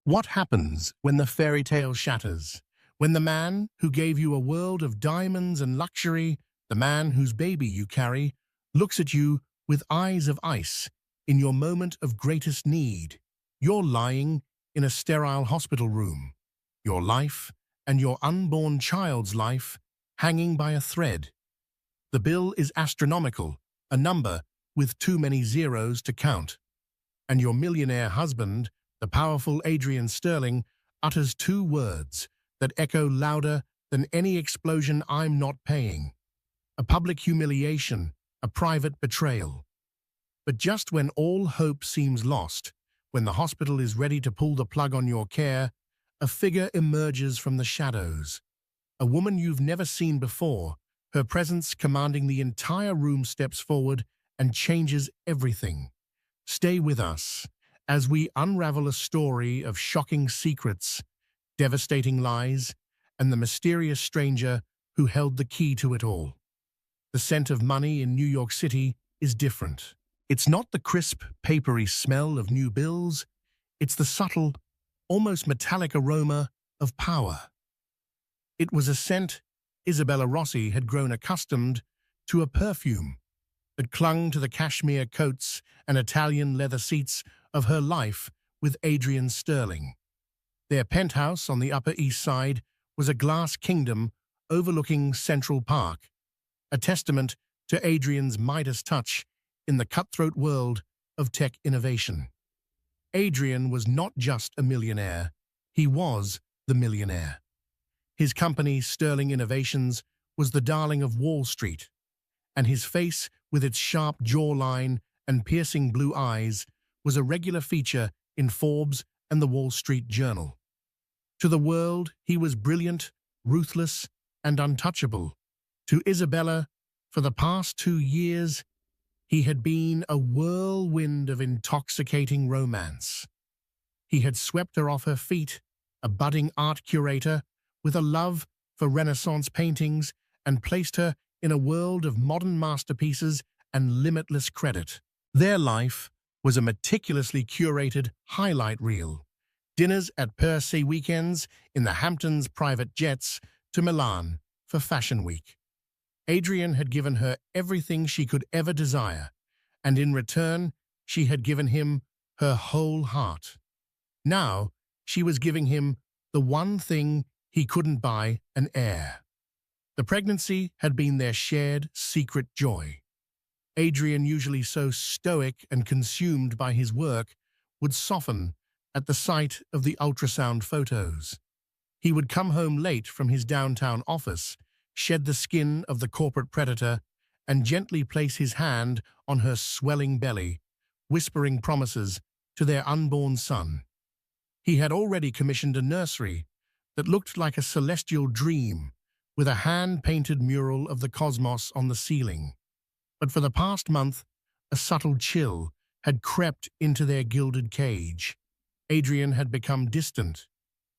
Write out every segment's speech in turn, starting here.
What happens when the fairy tale shatters? When the man who gave you a world of diamonds and luxury, the man whose baby you carry, looks at you with eyes of ice in your moment of greatest need. You're lying in a sterile hospital room, your life and your unborn child's life hanging by a thread. The bill is astronomical, a number with too many zeros to count. And your millionaire husband, the powerful Adrian Sterling, utters two words that echo louder than any explosion: "I'm not paying." A public humiliation, a private betrayal. But just when all hope seems lost, when the hospital is ready to pull the plug on your care, a figure emerges from the shadows. A woman you've never seen before, her presence commanding the entire room, steps forward and changes everything. Stay with us as we unravel a story of shocking secrets, devastating lies, and the mysterious stranger who held the key to it all. The scent of money in New York City is different. It's not the crisp, papery smell of new bills. It's the subtle, almost metallic aroma of power. It was a scent Isabella Rossi had grown accustomed to, a perfume that clung to the cashmere coats and Italian leather seats of her life with Adrian Sterling. Their penthouse on the Upper East Side was a glass kingdom overlooking Central Park, a testament to Adrian's Midas touch in the cutthroat world of tech innovation. Adrian was not just a millionaire, he was the millionaire. His company, Sterling Innovations, was the darling of Wall Street, and his face, with its sharp jawline and piercing blue eyes, was a regular feature in Forbes and the Wall Street Journal. To the world, he was brilliant, ruthless, and untouchable. To Isabella, for the past 2 years, he had been a whirlwind of intoxicating romance. He had swept her off her feet, a budding art curator with a love for Renaissance paintings, and placed her in a world of modern masterpieces and limitless credit. Their life was a meticulously curated highlight reel. Dinners at Per Se, weekends in the Hamptons, private jets to Milan for Fashion Week. Adrian had given her everything she could ever desire, and in return, she had given him her whole heart. Now, she was giving him the one thing he couldn't buy: an heir. The pregnancy had been their shared, secret joy. Adrian, usually so stoic and consumed by his work, would soften at the sight of the ultrasound photos. He would come home late from his downtown office, shed the skin of the corporate predator, and gently place his hand on her swelling belly, whispering promises to their unborn son. He had already commissioned a nursery that looked like a celestial dream, with a hand-painted mural of the cosmos on the ceiling. But for the past month, a subtle chill had crept into their gilded cage. Adrian had become distant,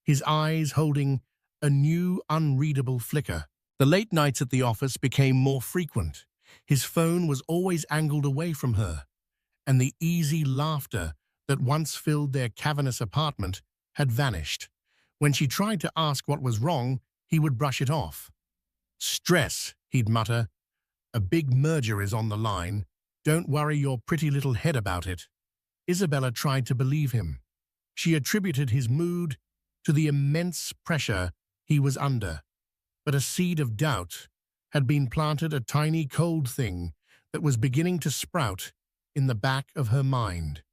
his eyes holding a new, unreadable flicker. The late nights at the office became more frequent. His phone was always angled away from her, and the easy laughter that once filled their cavernous apartment had vanished. When she tried to ask what was wrong, he would brush it off. "Stress," he'd mutter. "A big merger is on the line. Don't worry your pretty little head about it." Isabella tried to believe him. She attributed his mood to the immense pressure he was under. But a seed of doubt had been planted, a tiny cold thing that was beginning to sprout in the back of her mind.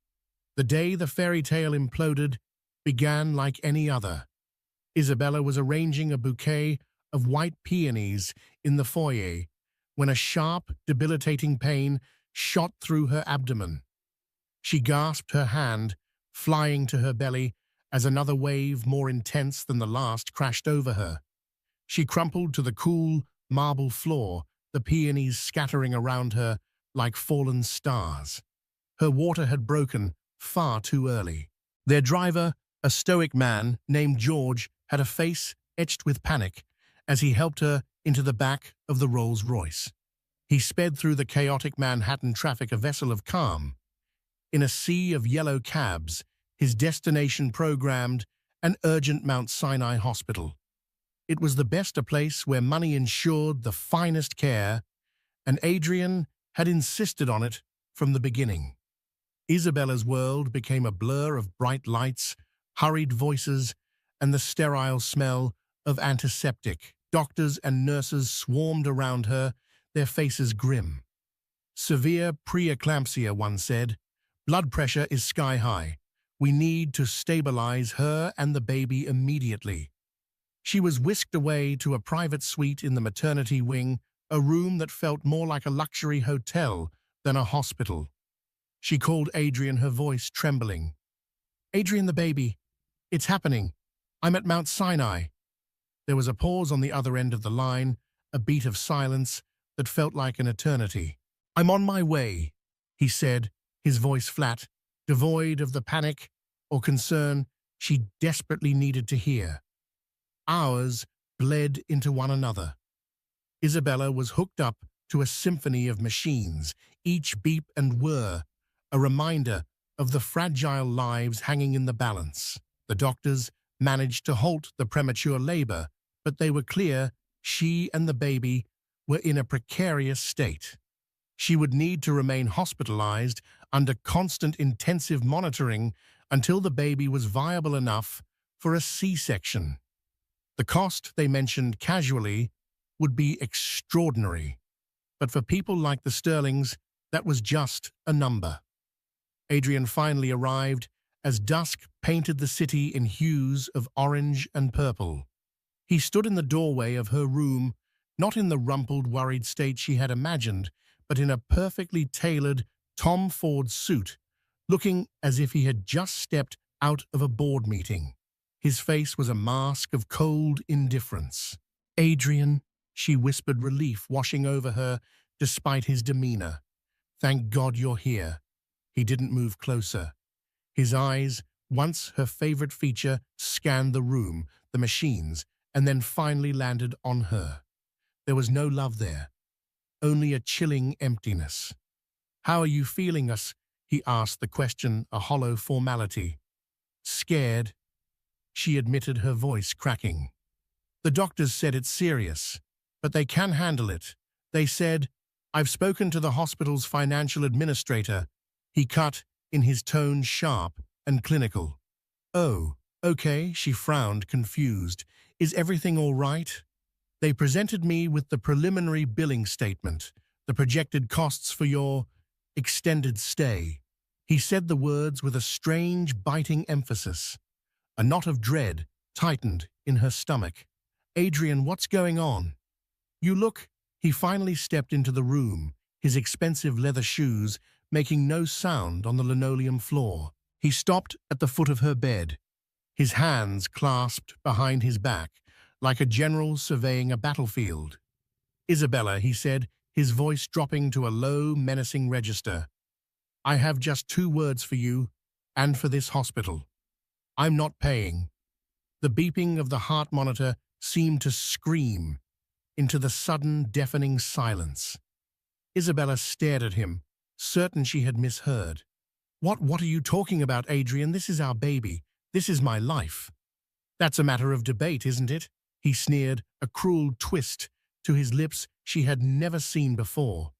The day the fairy tale imploded began like any other. Isabella was arranging a bouquet of white peonies in the foyer when a sharp, debilitating pain shot through her abdomen. She gasped, her hand flying to her belly as another wave, more intense than the last, crashed over her. She crumpled to the cool marble floor, the peonies scattering around her like fallen stars. Her water had broken far too early. Their driver, a stoic man named George, had a face etched with panic as he helped her into the back of the Rolls-Royce. He sped through the chaotic Manhattan traffic, a vessel of calm. In a sea of yellow cabs, his destination programmed, an urgent Mount Sinai hospital. It was the best a place where money ensured the finest care, and Adrian had insisted on it from the beginning. Isabella's world became a blur of bright lights, hurried voices, and the sterile smell of antiseptic. Doctors and nurses swarmed around her, their faces grim. "Severe preeclampsia," one said. "Blood pressure is sky high. We need to stabilize her and the baby immediately." She was whisked away to a private suite in the maternity wing, a room that felt more like a luxury hotel than a hospital. She called Adrian, her voice trembling. "Adrian, the baby. It's happening. I'm at Mount Sinai." There was a pause on the other end of the line, a beat of silence that felt like an eternity. "I'm on my way," he said, his voice flat, devoid of the panic or concern she desperately needed to hear. Hours bled into one another. Isabella was hooked up to a symphony of machines, each beep and whir, a reminder of the fragile lives hanging in the balance. The doctors managed to halt the premature labor, but they were clear she and the baby were in a precarious state. She would need to remain hospitalized under constant intensive monitoring until the baby was viable enough for a C-section. The cost, they mentioned casually, would be extraordinary. But for people like the Sterlings, that was just a number. Adrian finally arrived as dusk painted the city in hues of orange and purple. He stood in the doorway of her room, not in the rumpled, worried state she had imagined, but in a perfectly tailored Tom Ford suit, looking as if he had just stepped out of a board meeting. His face was a mask of cold indifference. "Adrian," she whispered, relief washing over her despite his demeanor. "Thank God you're here." He didn't move closer. His eyes, once her favorite feature, scanned the room, the machines, and then finally landed on her. There was no love there, only a chilling emptiness. "How are you feeling us?" he asked, the question a hollow formality. "Scared," she admitted, her voice cracking. "The doctors said it's serious, but they can handle it. They said, I've spoken to the hospital's financial administrator." He cut in, his tone sharp and clinical. "Oh, okay," she frowned, confused. "Is everything all right?" "They presented me with the preliminary billing statement, the projected costs for your extended stay." He said the words with a strange, biting emphasis. A knot of dread tightened in her stomach. "Adrian, what's going on?" "You look..." He finally stepped into the room, his expensive leather shoes making no sound on the linoleum floor. He stopped at the foot of her bed, his hands clasped behind his back, like a general surveying a battlefield. "Isabella," he said, his voice dropping to a low, menacing register. "I have just 2 words for you and for this hospital. I'm not paying." The beeping of the heart monitor seemed to scream into the sudden, deafening silence. Isabella stared at him, certain she had misheard. What are you talking about, Adrian? This is our baby. This is my life." "That's a matter of debate, isn't it?" he sneered, a cruel twist to his lips she had never seen before.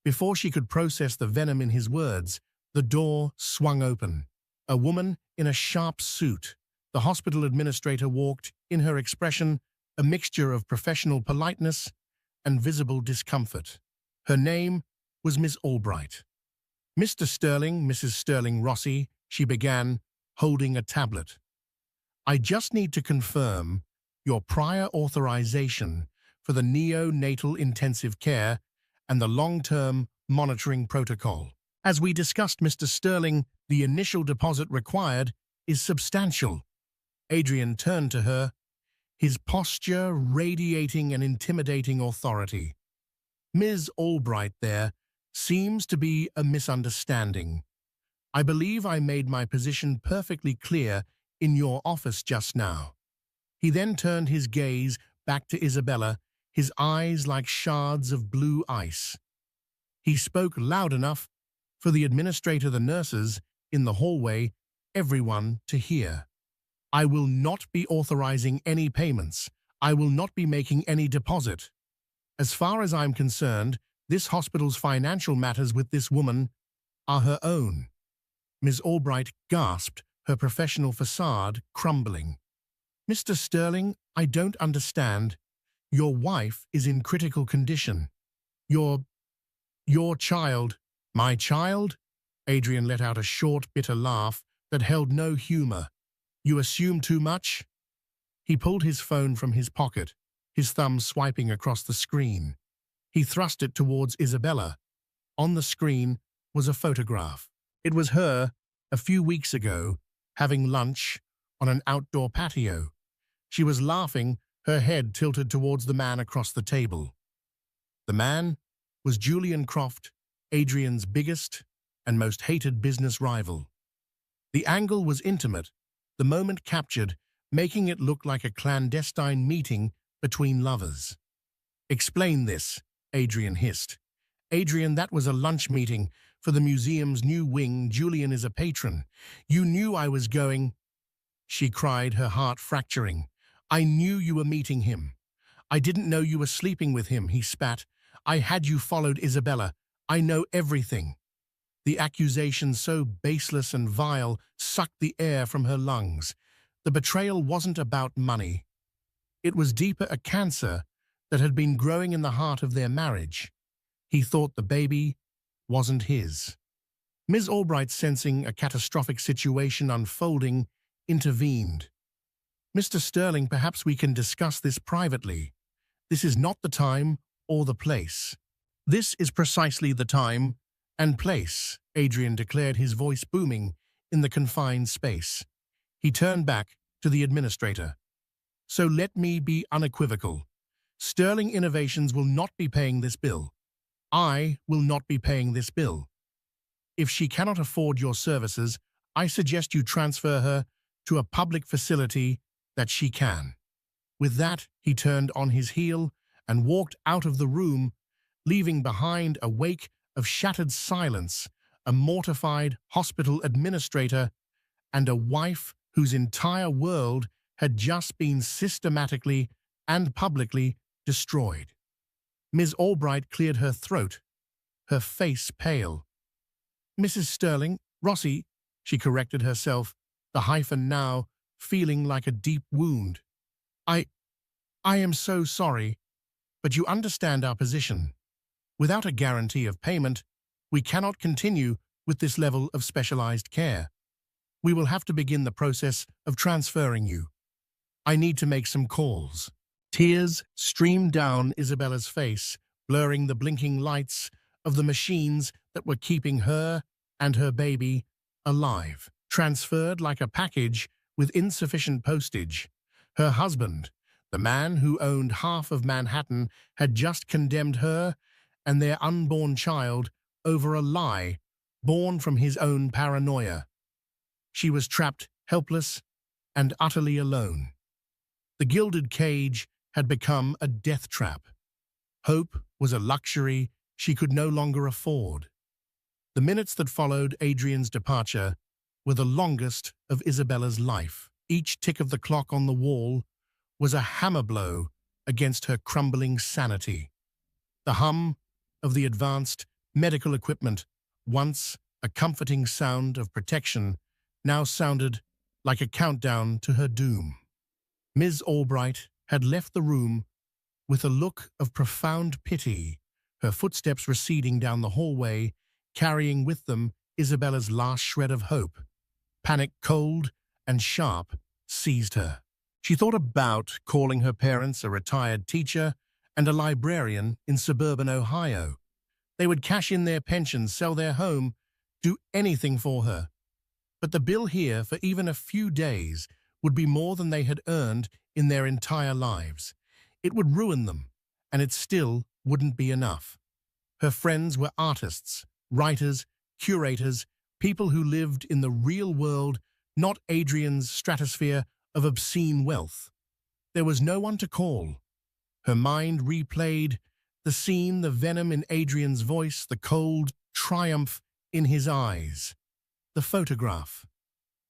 Before she could process the venom in his words, the door swung open. A woman in a sharp suit. The hospital administrator walked, in her expression a mixture of professional politeness and visible discomfort. Her name was Miss Albright. "Mr. Sterling, Mrs. Sterling Rossi," she began, holding a tablet. "I just need to confirm your prior authorization for the neonatal intensive care and the long-term monitoring protocol. As we discussed, Mr. Sterling, the initial deposit required is substantial." Adrian turned to her, his posture radiating an intimidating authority. "Ms. Albright, there seems to be a misunderstanding. I believe I made my position perfectly clear in your office just now." He then turned his gaze back to Isabella, his eyes like shards of blue ice. He spoke loud enough for the administrator, the nurses in the hallway, everyone to hear. I will not be authorizing any payments. I will not be making any deposit. As far as I'm concerned, this hospital's financial matters with this woman are her own." Ms. Albright gasped, her professional facade crumbling. "Mr. Sterling, I don't understand. Your wife is in critical condition. Your child—" "My child?" Adrian let out a short, bitter laugh that held no humor. "You assume too much?" He pulled his phone from his pocket, his thumb swiping across the screen. He thrust it towards Isabella. On the screen was a photograph. It was her, a few weeks ago, having lunch on an outdoor patio. She was laughing, her head tilted towards the man across the table. The man was Julian Croft, Adrian's biggest and most hated business rival. The angle was intimate, the moment captured, making it look like a clandestine meeting between lovers. "Explain this," Adrian hissed. "Adrian, that was a lunch meeting for the museum's new wing. Julian is a patron. You knew I was going—" She cried, her heart fracturing. "I knew you were meeting him. I didn't know you were sleeping with him," he spat. "I had you followed, Isabella. I know everything." The accusation, so baseless and vile, sucked the air from her lungs. The betrayal wasn't about money. It was deeper, a cancer that had been growing in the heart of their marriage. He thought the baby wasn't his. Ms. Albright, sensing a catastrophic situation unfolding, intervened. "Mr. Sterling, perhaps we can discuss this privately. This is not the time or the place." "This is precisely the time and place," Adrian declared, his voice booming in the confined space. He turned back to the administrator. "So let me be unequivocal. Sterling Innovations will not be paying this bill. I will not be paying this bill. If she cannot afford your services, I suggest you transfer her to a public facility that she can." With that, he turned on his heel and walked out of the room, leaving behind a wake of shattered silence, a mortified hospital administrator, and a wife whose entire world had just been systematically and publicly destroyed. Ms. Albright cleared her throat, her face pale. "Mrs. Sterling, Rossi," she corrected herself, the hyphen now feeling like a deep wound. I am so sorry, but you understand our position. Without a guarantee of payment, we cannot continue with this level of specialized care. We will have to begin the process of transferring you. I need to make some calls." Tears streamed down Isabella's face, blurring the blinking lights of the machines that were keeping her and her baby alive. Transferred like a package with insufficient postage. Her husband, the man who owned half of Manhattan, had just condemned her and their unborn child over a lie born from his own paranoia. She was trapped, helpless, and utterly alone. The gilded cage had become a death trap. Hope was a luxury she could no longer afford. The minutes that followed Adrian's departure were the longest of Isabella's life. Each tick of the clock on the wall was a hammer blow against her crumbling sanity. The hum of the advanced medical equipment, once a comforting sound of protection, now sounded like a countdown to her doom. Ms. Albright had left the room with a look of profound pity, her footsteps receding down the hallway, carrying with them Isabella's last shred of hope. Panic, cold and sharp, seized her. She thought about calling her parents, a retired teacher, and a librarian in suburban Ohio. They would cash in their pensions, sell their home, do anything for her. But the bill here for even a few days would be more than they had earned in their entire lives. It would ruin them, and it still wouldn't be enough. Her friends were artists, writers, curators, people who lived in the real world, not Adrian's stratosphere of obscene wealth. There was no one to call. Her mind replayed the scene, the venom in Adrian's voice, the cold triumph in his eyes. The photograph.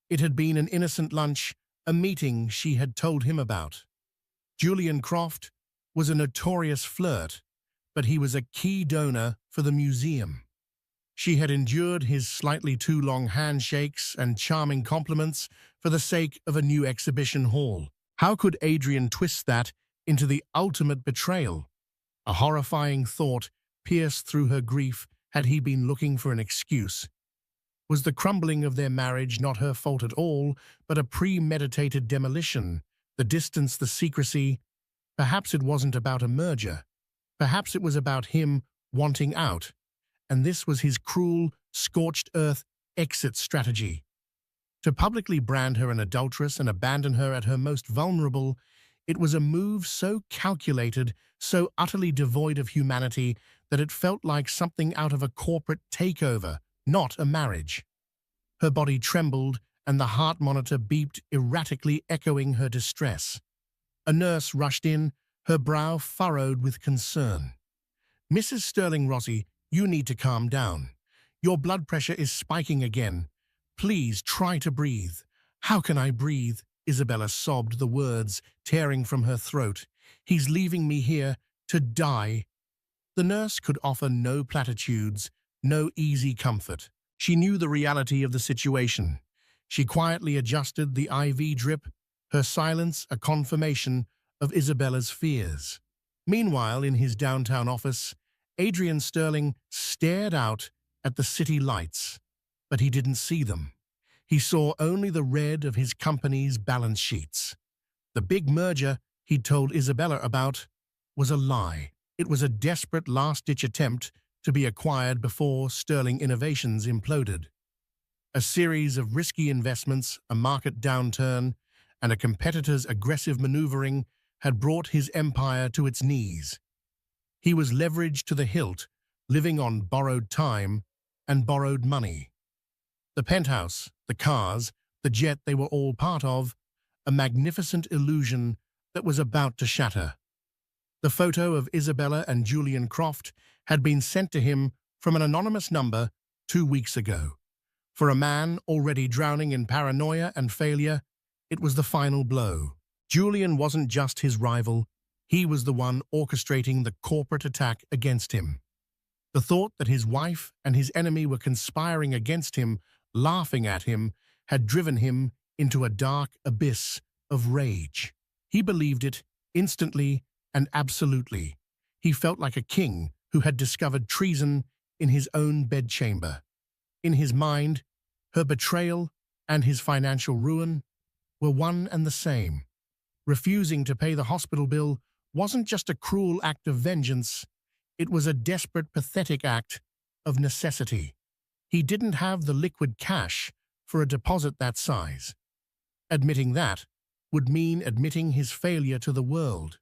It had been an innocent lunch, a meeting she had told him about. Julian Croft was a notorious flirt, but he was a key donor for the museum. She had endured his slightly too long handshakes and charming compliments for the sake of a new exhibition hall. How could Adrian twist that into the ultimate betrayal? A horrifying thought pierced through her grief. Had he been looking for an excuse? Was the crumbling of their marriage not her fault at all, but a premeditated demolition? The distance, the secrecy. Perhaps it wasn't about a merger. Perhaps it was about him wanting out. And this was his cruel, scorched earth exit strategy. To publicly brand her an adulteress and abandon her at her most vulnerable, it was a move so calculated, so utterly devoid of humanity, that it felt like something out of a corporate takeover, not a marriage. Her body trembled, and the heart monitor beeped erratically, echoing her distress. A nurse rushed in, her brow furrowed with concern. "Mrs. Sterling Rossi, you need to calm down. Your blood pressure is spiking again. Please try to breathe." "How can I breathe?" Isabella sobbed, the words tearing from her throat. "He's leaving me here to die." The nurse could offer no platitudes, no easy comfort. She knew the reality of the situation. She quietly adjusted the IV drip, her silence a confirmation of Isabella's fears. Meanwhile, in his downtown office, Adrian Sterling stared out at the city lights, but he didn't see them. He saw only the red of his company's balance sheets. The big merger he'd told Isabella about was a lie. It was a desperate last-ditch attempt to be acquired before Sterling Innovations imploded. A series of risky investments, a market downturn, and a competitor's aggressive maneuvering had brought his empire to its knees. He was leveraged to the hilt, living on borrowed time and borrowed money. The penthouse, the cars, the jet they were all part of, a magnificent illusion that was about to shatter. The photo of Isabella and Julian Croft had been sent to him from an anonymous number 2 weeks ago. For a man already drowning in paranoia and failure, it was the final blow. Julian wasn't just his rival, he was the one orchestrating the corporate attack against him. The thought that his wife and his enemy were conspiring against him, laughing at him, had driven him into a dark abyss of rage. He believed it instantly and absolutely. He felt like a king who had discovered treason in his own bedchamber. In his mind, her betrayal and his financial ruin were one and the same. Refusing to pay the hospital bill wasn't just a cruel act of vengeance, it was a desperate, pathetic act of necessity. He didn't have the liquid cash for a deposit that size. Admitting that would mean admitting his failure to the world.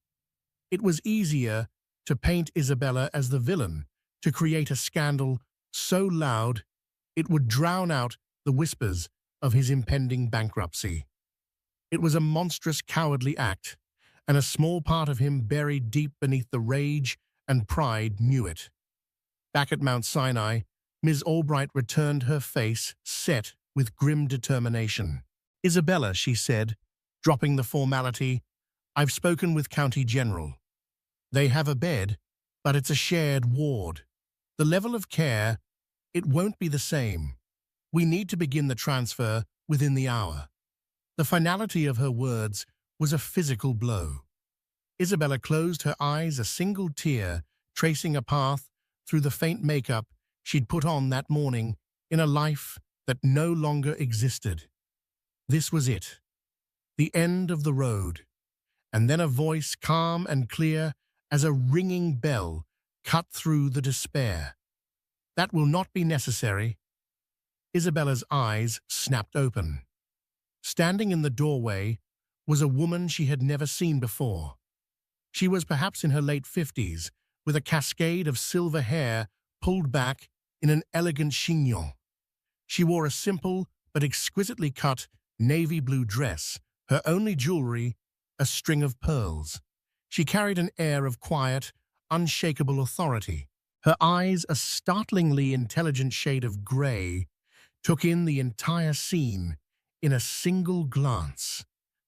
It was easier to paint Isabella as the villain, to create a scandal so loud it would drown out the whispers of his impending bankruptcy. It was a monstrous, cowardly act, and a small part of him buried deep beneath the rage and pride knew it. Back at Mount Sinai, Ms. Albright returned, her face set with grim determination. "Isabella," she said, dropping the formality, "I've spoken with County General. They have a bed, but it's a shared ward. The level of care, it won't be the same. We need to begin the transfer within the hour." The finality of her words was a physical blow. Isabella closed her eyes, a single tear tracing a path through the faint makeup she'd put on that morning in a life that no longer existed. This was it, the end of the road. And then a voice, calm and clear as a ringing bell, cut through the despair. "That will not be necessary." Isabella's eyes snapped open. Standing in the doorway was a woman she had never seen before. She was perhaps in her late 50s, with a cascade of silver hair pulled back in an elegant chignon. She wore a simple but exquisitely cut navy blue dress, her only jewelry a string of pearls. She carried an air of quiet, unshakable authority. Her eyes, a startlingly intelligent shade of gray, took in the entire scene, in a single glance.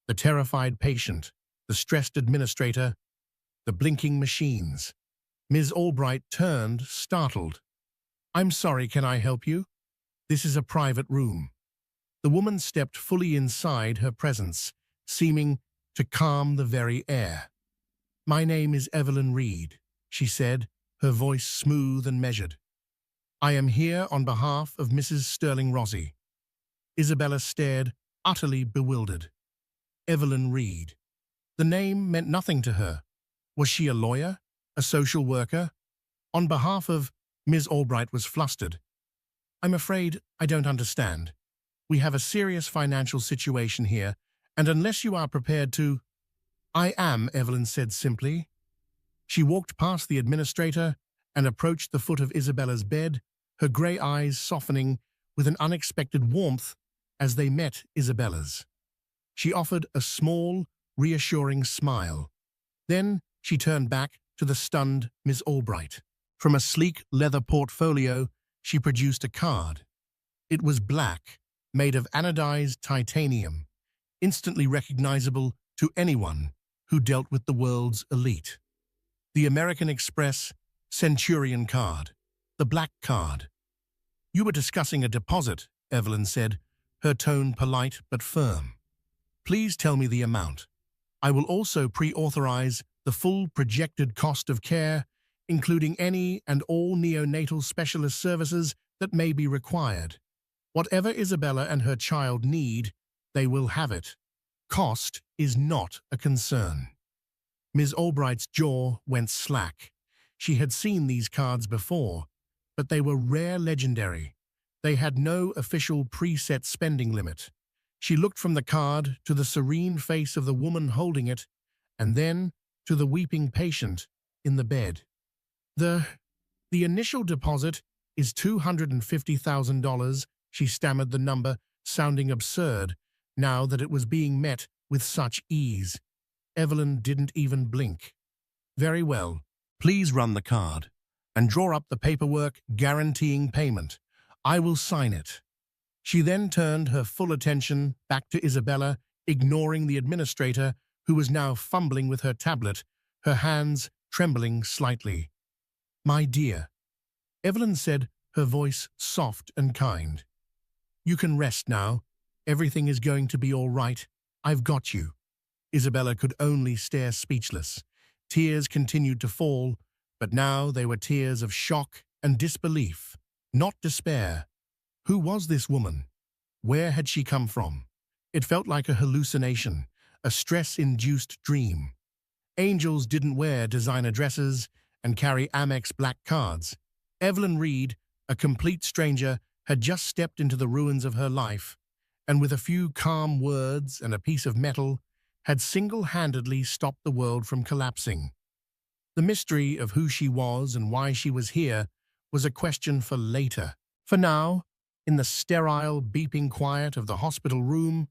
The terrified patient, the stressed administrator, the blinking machines. Ms. Albright turned, startled. "I'm sorry, can I help you? This is a private room." The woman stepped fully inside her presence, seeming to calm the very air. "My name is Evelyn Reed," she said, her voice smooth and measured. "I am here on behalf of Mrs. Sterling Rossi." Isabella stared, utterly bewildered. Evelyn Reed. The name meant nothing to her. Was she a lawyer? A social worker? On behalf of Ms. Albright was flustered. "I'm afraid I don't understand. We have a serious financial situation here, and unless you are prepared to—" "I am," Evelyn said simply. She walked past the administrator and approached the foot of Isabella's bed, her grey eyes softening with an unexpected warmth as they met Isabella's. She offered a small, reassuring smile. Then she turned back to the stunned Miss Albright. From a sleek leather portfolio, she produced a card. It was black, made of anodized titanium, instantly recognizable to anyone who dealt with the world's elite. The American Express Centurion card, the black card. "You were discussing a deposit," Evelyn said, her tone polite but firm. "Please tell me the amount. I will also pre-authorize the full projected cost of care, including any and all neonatal specialist services that may be required. Whatever Isabella and her child need, they will have it. Cost is not a concern." Ms. Albright's jaw went slack. She had seen these cards before, but they were rare legendary. They had no official preset spending limit. She looked from the card to the serene face of the woman holding it, and then to the weeping patient in the bed. The initial deposit is $250,000, she stammered the number, sounding absurd, now that it was being met with such ease. Evelyn didn't even blink. "Very well. Please run the card, and draw up the paperwork guaranteeing payment. I will sign it." She then turned her full attention back to Isabella, ignoring the administrator, who was now fumbling with her tablet, her hands trembling slightly. "My dear," Evelyn said, her voice soft and kind. "You can rest now. Everything is going to be all right. I've got you." Isabella could only stare speechless. Tears continued to fall, but now they were tears of shock and disbelief, not despair. Who was this woman? Where had she come from? It felt like a hallucination, a stress-induced dream. Angels didn't wear designer dresses and carry Amex black cards. Evelyn Reed, a complete stranger, had just stepped into the ruins of her life, and with a few calm words and a piece of metal, had single-handedly stopped the world from collapsing. The mystery of who she was and why she was here was a question for later. For now, in the sterile, beeping quiet of the hospital room,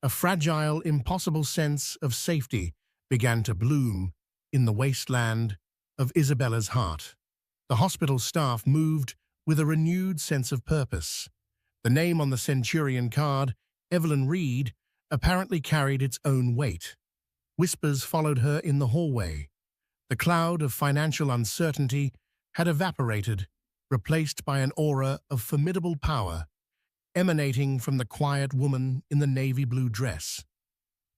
a fragile, impossible sense of safety began to bloom in the wasteland of Isabella's heart. The hospital staff moved with a renewed sense of purpose. The name on the Centurion card, Evelyn Reed, apparently carried its own weight. Whispers followed her in the hallway. The cloud of financial uncertainty had evaporated, replaced by an aura of formidable power, emanating from the quiet woman in the navy blue dress.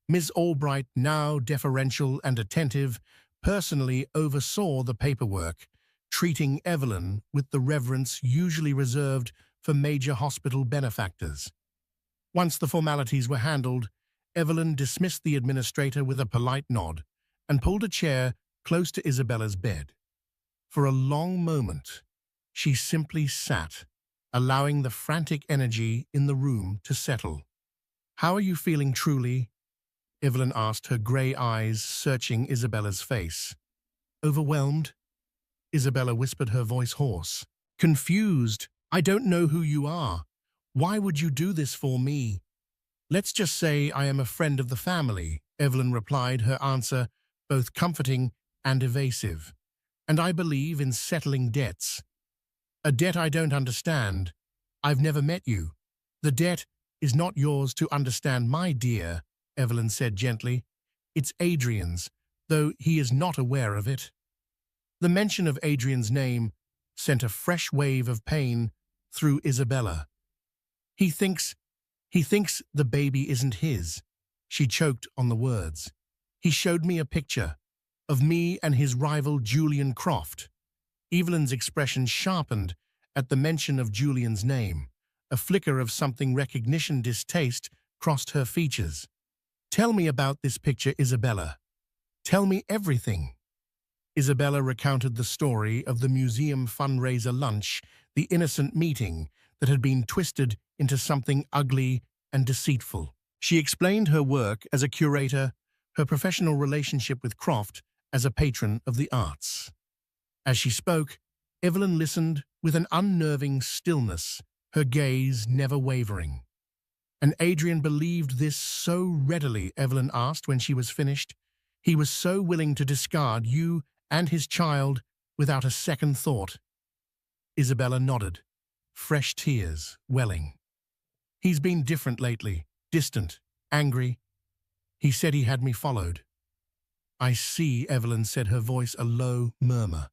Ms. Albright, now deferential and attentive, personally oversaw the paperwork, treating Evelyn with the reverence usually reserved for major hospital benefactors. Once the formalities were handled, Evelyn dismissed the administrator with a polite nod and pulled a chair close to Isabella's bed. For a long moment, she simply sat, allowing the frantic energy in the room to settle. "How are you feeling truly?" Evelyn asked, her grey eyes searching Isabella's face. "Overwhelmed?" Isabella whispered, her voice hoarse. "Confused. I don't know who you are. Why would you do this for me?" "Let's just say I am a friend of the family," Evelyn replied, her answer both comforting and evasive. "And I believe in settling debts." "A debt I don't understand. I've never met you." "The debt is not yours to understand, my dear, Evelyn said gently. It's Adrian's, though he is not aware of it. The mention of Adrian's name sent a fresh wave of pain through Isabella. He thinks the baby isn't his. She choked on the words. He showed me a picture of me and his rival Julian Croft. Evelyn's expression sharpened at the mention of Julian's name. A flicker of something recognition distaste crossed her features. Tell me about this picture, Isabella. Tell me everything. Isabella recounted the story of the museum fundraiser lunch, the innocent meeting that had been twisted into something ugly and deceitful. She explained her work as a curator, her professional relationship with Croft as a patron of the arts. As she spoke, Evelyn listened with an unnerving stillness, her gaze never wavering. And Adrian believed this so readily, Evelyn asked when she was finished. He was so willing to discard you and his child without a second thought. Isabella nodded, fresh tears welling. He's been different lately, distant, angry. He said he had me followed. I see, Evelyn said, her voice a low murmur.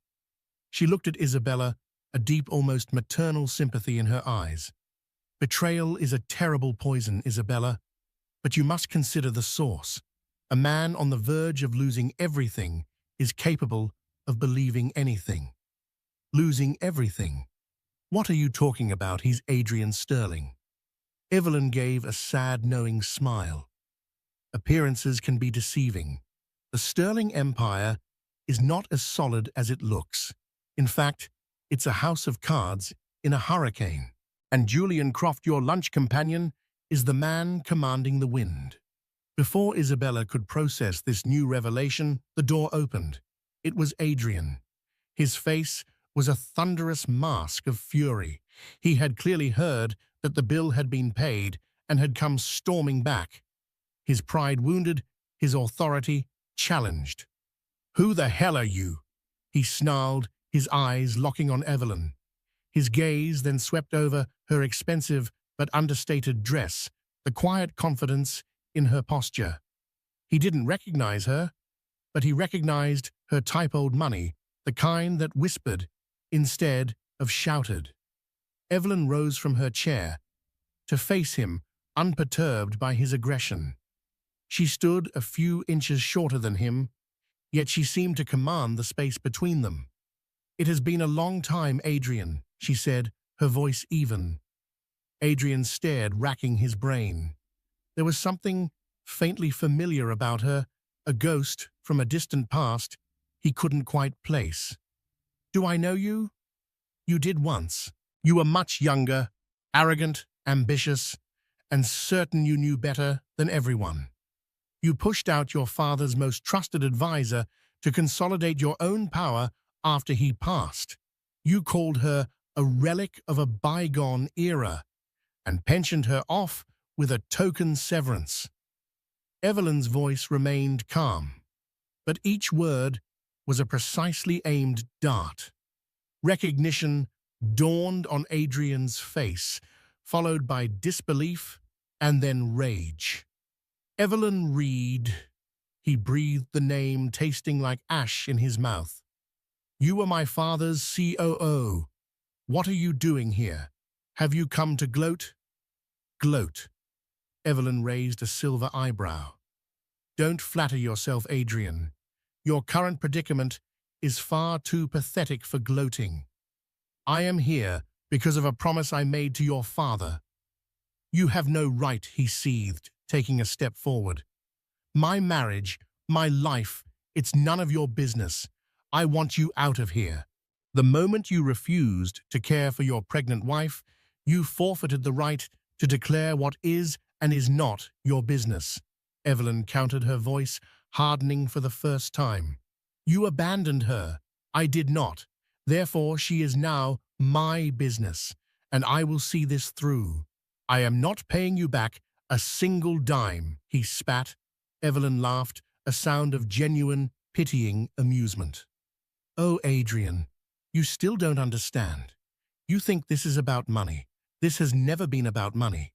She looked at Isabella, a deep, almost maternal sympathy in her eyes. Betrayal is a terrible poison, Isabella, but you must consider the source. A man on the verge of losing everything is capable of believing anything. Losing everything? What are you talking about? He's Adrian Sterling. Evelyn gave a sad, knowing smile. Appearances can be deceiving. The Sterling Empire is not as solid as it looks. In fact, it's a house of cards in a hurricane. And Julian Croft, your lunch companion, is the man commanding the wind. Before Isabella could process this new revelation, the door opened. It was Adrian. His face was a thunderous mask of fury. He had clearly heard that the bill had been paid and had come storming back. His pride wounded, his authority challenged. "Who the hell are you?" he snarled, his eyes locking on Evelyn. His gaze then swept over her expensive but understated dress, the quiet confidence in her posture. He didn't recognize her, but he recognized her type-old money, the kind that whispered instead of shouted. Evelyn rose from her chair to face him, unperturbed by his aggression. She stood a few inches shorter than him, yet she seemed to command the space between them. "It has been a long time, Adrian," she said, her voice even. Adrian stared, racking his brain. There was something faintly familiar about her, a ghost from a distant past he couldn't quite place. "Do I know you?" "You did once. You were much younger, arrogant, ambitious, and certain you knew better than everyone. You pushed out your father's most trusted advisor to consolidate your own power after he passed. You called her a relic of a bygone era and pensioned her off with a token severance." Evelyn's voice remained calm, but each word was a precisely aimed dart. Recognition dawned on Adrian's face, followed by disbelief and then rage. "Evelyn Reed," he breathed the name, tasting like ash in his mouth. "You were my father's COO. What are you doing here? Have you come to gloat?" "Gloat." Evelyn raised a silver eyebrow. "Don't flatter yourself, Adrian. Your current predicament is far too pathetic for gloating. I am here because of a promise I made to your father." "You have no right," he seethed, taking a step forward. "My marriage, my life, it's none of your business. I want you out of here. The moment you refused to care for your pregnant wife, you forfeited the right to declare what is and is not your business." Evelyn countered, her voice hardening for the first time. "You abandoned her. I did not. Therefore, she is now my business, and I will see this through. I am not paying you back a single dime," he spat. Evelyn laughed, a sound of genuine, pitying amusement. "Oh, Adrian, you still don't understand. You think this is about money. This has never been about money."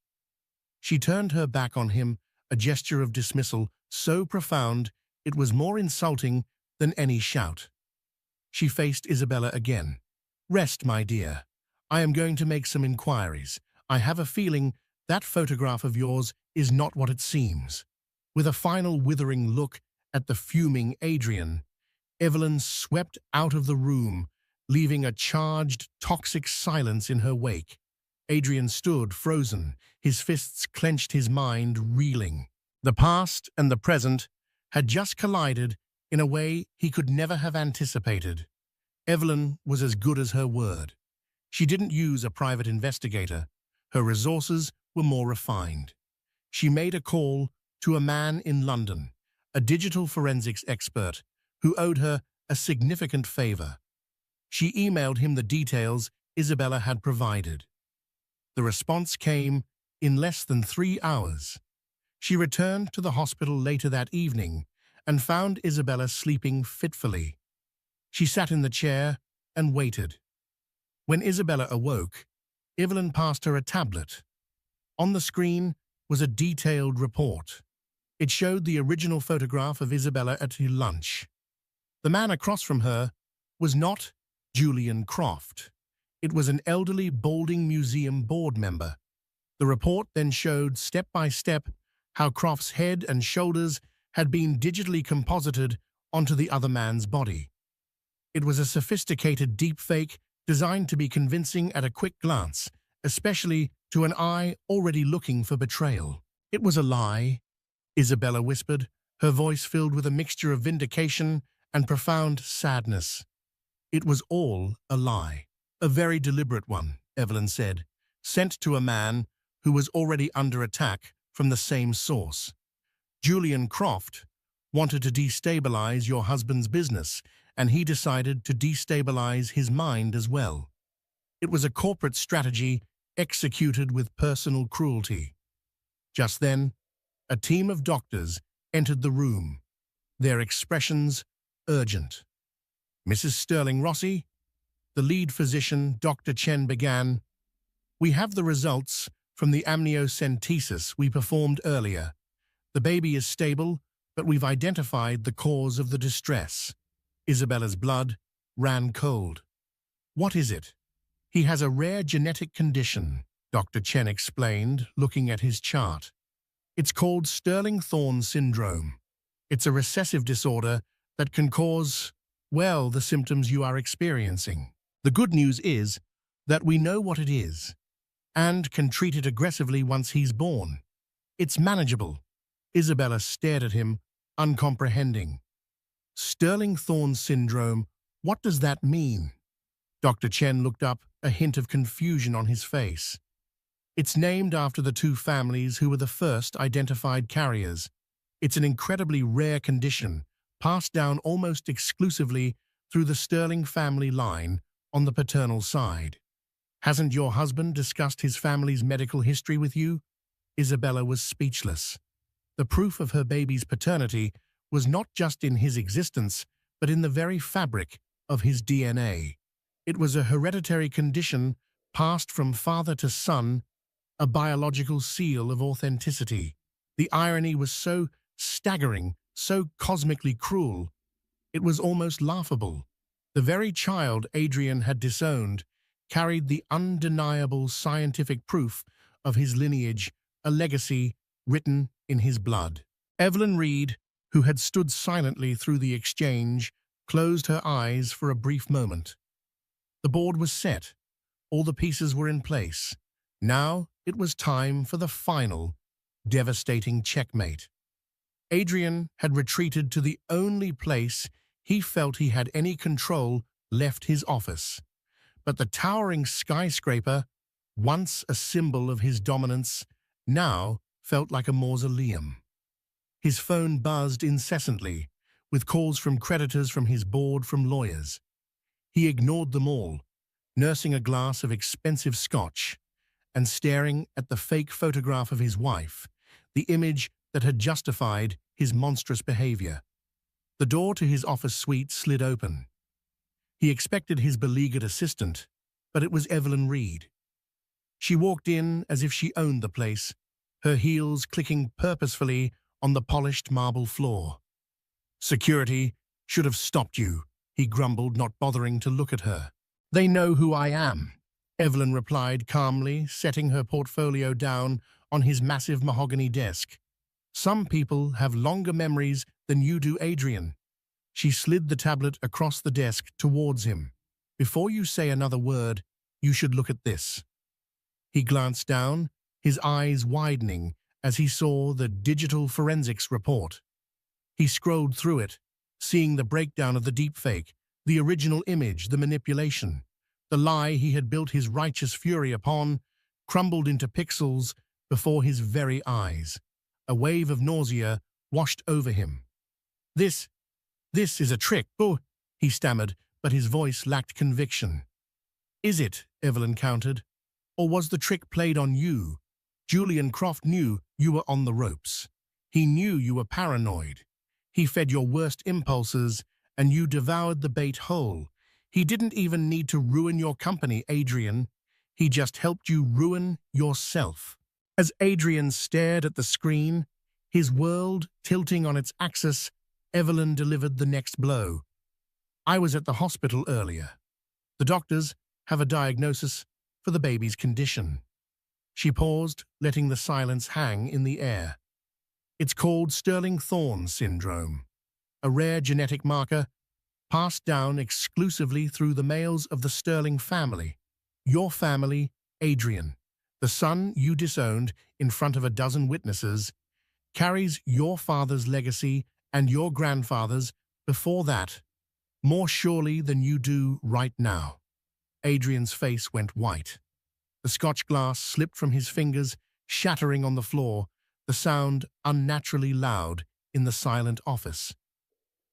She turned her back on him, a gesture of dismissal so profound it was more insulting than any shout. She faced Isabella again. "Rest, my dear. I am going to make some inquiries. I have a feeling that photograph of yours is not what it seems." With a final withering look at the fuming Adrian, Evelyn swept out of the room, leaving a charged, toxic silence in her wake. Adrian stood frozen, his fists clenched, his mind reeling. The past and the present had just collided in a way he could never have anticipated. Evelyn was as good as her word. She didn't use a private investigator. Her resources were more refined. She made a call to a man in London, a digital forensics expert, who owed her a significant favor. She emailed him the details Isabella had provided. The response came in less than 3 hours. She returned to the hospital later that evening and found Isabella sleeping fitfully. She sat in the chair and waited. When Isabella awoke, Evelyn passed her a tablet. On the screen was a detailed report. It showed the original photograph of Isabella at her lunch. The man across from her was not Julian Croft. It was an elderly, balding museum board member. The report then showed step by step how Croft's head and shoulders had been digitally composited onto the other man's body. It was a sophisticated deepfake designed to be convincing at a quick glance, especially to an eye already looking for betrayal. "It was a lie," Isabella whispered, her voice filled with a mixture of vindication and profound sadness. "It was all a lie. A very deliberate one," Evelyn said, "sent to a man who was already under attack from the same source. Julian Croft wanted to destabilize your husband's business, and he decided to destabilize his mind as well. It was a corporate strategy executed with personal cruelty." Just then, a team of doctors entered the room, their expressions urgent. "Mrs. Sterling Rossi," the lead physician, Dr. Chen, began, "we have the results from the amniocentesis we performed earlier. The baby is stable, but we've identified the cause of the distress." Isabella's blood ran cold. "What is it?" "He has a rare genetic condition," Dr. Chen explained, looking at his chart. "It's called Sterling-Thorne syndrome. It's a recessive disorder that can cause, well, the symptoms you are experiencing. The good news is that we know what it is and can treat it aggressively once he's born. It's manageable." Isabella stared at him, uncomprehending. "Sterling-Thorne syndrome, what does that mean?" Dr. Chen looked up, a hint of confusion on his face. "It's named after the two families who were the first identified carriers. It's an incredibly rare condition, passed down almost exclusively through the Sterling family line on the paternal side. Hasn't your husband discussed his family's medical history with you?" Isabella was speechless. The proof of her baby's paternity was not just in his existence, but in the very fabric of his DNA. It was a hereditary condition passed from father to son, a biological seal of authenticity. The irony was so staggering, so cosmically cruel. It was almost laughable. The very child Adrian had disowned carried the undeniable scientific proof of his lineage, a legacy written in his blood. Evelyn Reed, who had stood silently through the exchange, closed her eyes for a brief moment. The board was set. All the pieces were in place. Now it was time for the final, devastating checkmate. Adrian had retreated to the only place he felt he had any control, left his office. But the towering skyscraper, once a symbol of his dominance, now felt like a mausoleum. His phone buzzed incessantly, with calls from creditors, from his board, from lawyers. He ignored them all, nursing a glass of expensive scotch and staring at the fake photograph of his wife, the image that had justified his monstrous behavior. The door to his office suite slid open. He expected his beleaguered assistant, but it was Evelyn Reed. She walked in as if she owned the place, her heels clicking purposefully on the polished marble floor. "Security should have stopped you," he grumbled, not bothering to look at her. "They know who I am," Evelyn replied calmly, setting her portfolio down on his massive mahogany desk. "Some people have longer memories than you do, Adrian." She slid the tablet across the desk towards him. "Before you say another word, you should look at this." He glanced down, his eyes widening as he saw the digital forensics report. He scrolled through it, seeing the breakdown of the deepfake, the original image, the manipulation. The lie he had built his righteous fury upon crumbled into pixels before his very eyes. A wave of nausea washed over him. This is a trick, oh," he stammered, but his voice lacked conviction. "Is it?" Evelyn countered. "Or was the trick played on you? Julian Croft knew you were on the ropes. He knew you were paranoid. He fed your worst impulses, and you devoured the bait whole. He didn't even need to ruin your company, Adrian. He just helped you ruin yourself." As Adrian stared at the screen, his world tilting on its axis, Evelyn delivered the next blow. "I was at the hospital earlier. The doctors have a diagnosis for the baby's condition." She paused, letting the silence hang in the air. "It's called Sterling-Thorne syndrome, a rare genetic marker passed down exclusively through the males of the Sterling family. Your family, Adrian, the son you disowned in front of a dozen witnesses, carries your father's legacy and your grandfather's before that, more surely than you do right now." Adrian's face went white. The Scotch glass slipped from his fingers, shattering on the floor, the sound unnaturally loud in the silent office.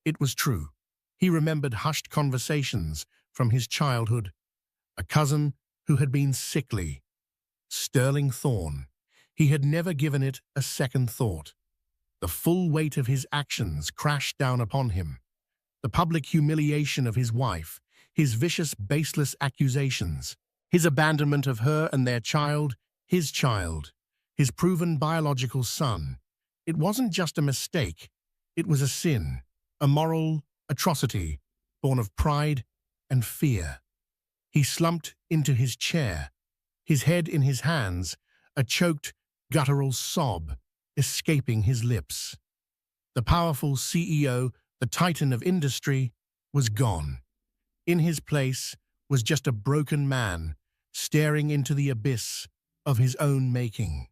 It was true. He remembered hushed conversations from his childhood. A cousin who had been sickly. Sterling-Thorne. He had never given it a second thought. The full weight of his actions crashed down upon him. The public humiliation of his wife, his vicious, baseless accusations, his abandonment of her and their child, his proven biological son. It wasn't just a mistake. It was a sin, a moral atrocity, born of pride and fear. He slumped into his chair, his head in his hands, a choked, guttural sob escaping his lips. The powerful CEO, the titan of industry, was gone. In his place was just a broken man, staring into the abyss of his own making.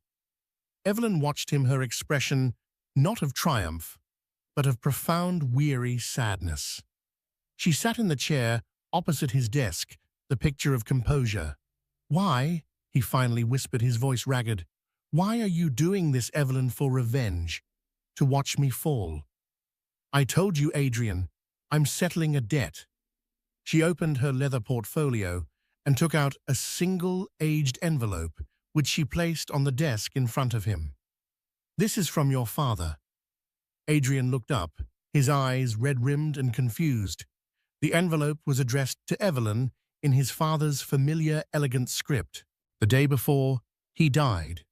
Evelyn watched him, her expression not of triumph, but of profound, weary sadness. She sat in the chair opposite his desk, the picture of composure. "Why?" he finally whispered, his voice ragged. "Why are you doing this, Evelyn, for revenge? To watch me fall?" "I told you, Adrian, I'm settling a debt." She opened her leather portfolio and took out a single aged envelope, which she placed on the desk in front of him. "This is from your father." Adrian looked up, his eyes red-rimmed and confused. The envelope was addressed to Evelyn in his father's familiar, elegant script. "The day before he died."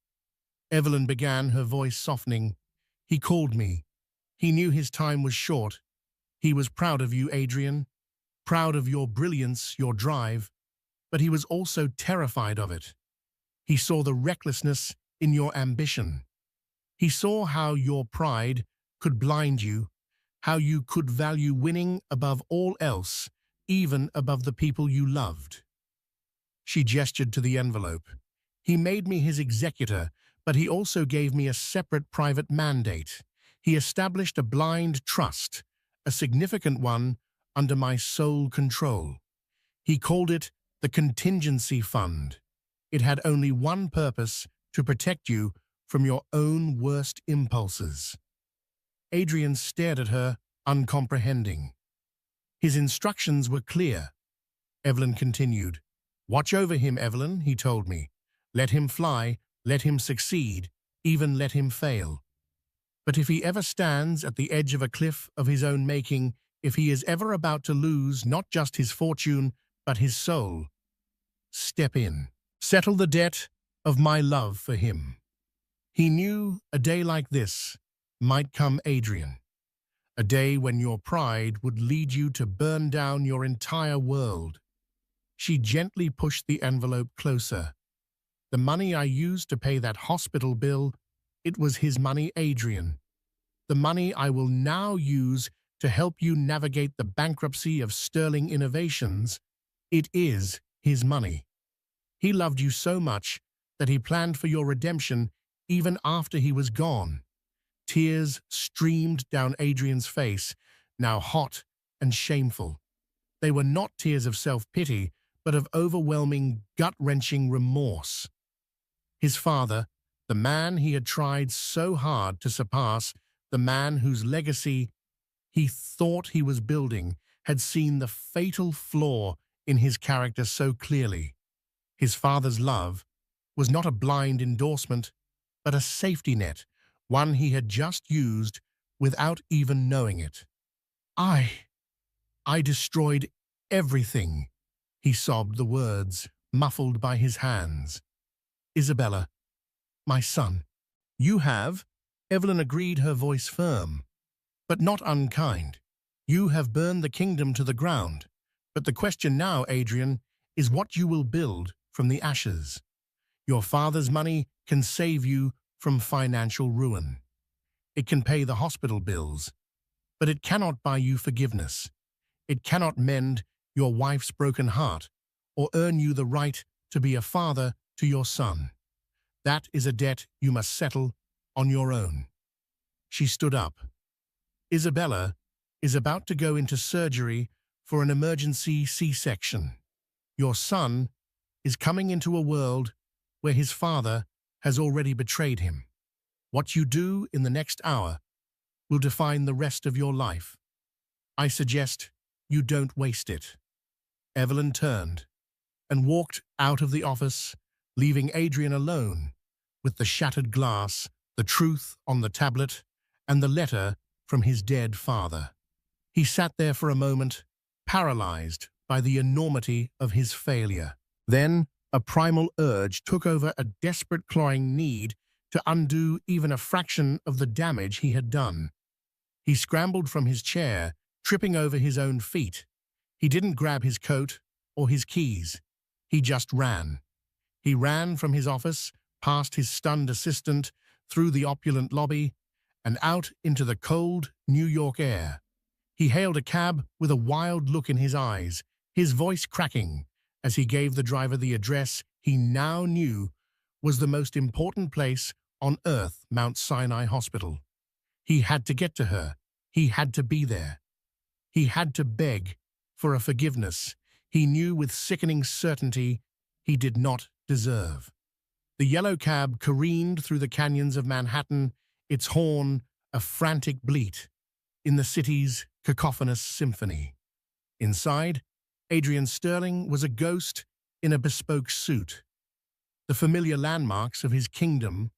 Evelyn began, her voice softening. "He called me. He knew his time was short. He was proud of you, Adrian, proud of your brilliance, your drive, but he was also terrified of it. He saw the recklessness in your ambition. He saw how your pride could blind you, how you could value winning above all else, even above the people you loved." She gestured to the envelope. "He made me his executor, but he also gave me a separate private mandate. He established a blind trust, a significant one, under my sole control. He called it the contingency fund. It had only one purpose: to protect you from your own worst impulses." Adrian stared at her, uncomprehending. "His instructions were clear," Evelyn continued. "Watch over him, Evelyn," he told me. "Let him fly, let him succeed, even let him fail. But if he ever stands at the edge of a cliff of his own making, if he is ever about to lose not just his fortune, but his soul, step in. Settle the debt of my love for him." He knew a day like this might come, Adrian. A day when your pride would lead you to burn down your entire world. She gently pushed the envelope closer. The money I used to pay that hospital bill, it was his money, Adrian. The money I will now use to help you navigate the bankruptcy of Sterling Innovations, it is his money. He loved you so much that he planned for your redemption even after he was gone. Tears streamed down Adrian's face, now hot and shameful. They were not tears of self-pity, but of overwhelming, gut-wrenching remorse. His father, the man he had tried so hard to surpass, the man whose legacy he thought he was building, had seen the fatal flaw in his character so clearly. His father's love was not a blind endorsement, but a safety net, one he had just used without even knowing it. I destroyed everything, he sobbed, the words muffled by his hands. Isabella, my son, you have, Evelyn agreed, her voice firm, but not unkind. You have burned the kingdom to the ground, but the question now, Adrian, is what you will build from the ashes. Your father's money can save you from financial ruin. It can pay the hospital bills, but it cannot buy you forgiveness. It cannot mend your wife's broken heart or earn you the right to be a father to your son. That is a debt you must settle on your own. She stood up. Isabella is about to go into surgery for an emergency C-section. Your son is coming into a world where his father has already betrayed him. What you do in the next hour will define the rest of your life. I suggest you don't waste it. Evelyn turned and walked out of the office, leaving Adrian alone with the shattered glass, the truth on the tablet, and the letter from his dead father. He sat there for a moment, paralyzed by the enormity of his failure. Then a primal urge took over, a desperate, clawing need to undo even a fraction of the damage he had done. He scrambled from his chair, tripping over his own feet. He didn't grab his coat or his keys. He just ran. He ran from his office, past his stunned assistant, through the opulent lobby, and out into the cold New York air. He hailed a cab with a wild look in his eyes, his voice cracking as he gave the driver the address he now knew was the most important place on earth, Mount Sinai Hospital. He had to get to her. He had to be there. He had to beg for a forgiveness he knew with sickening certainty he did not deserve. The yellow cab careened through the canyons of Manhattan, its horn a frantic bleat in the city's cacophonous symphony. Inside, Adrian Sterling was a ghost in a bespoke suit. The familiar landmarks of his kingdom,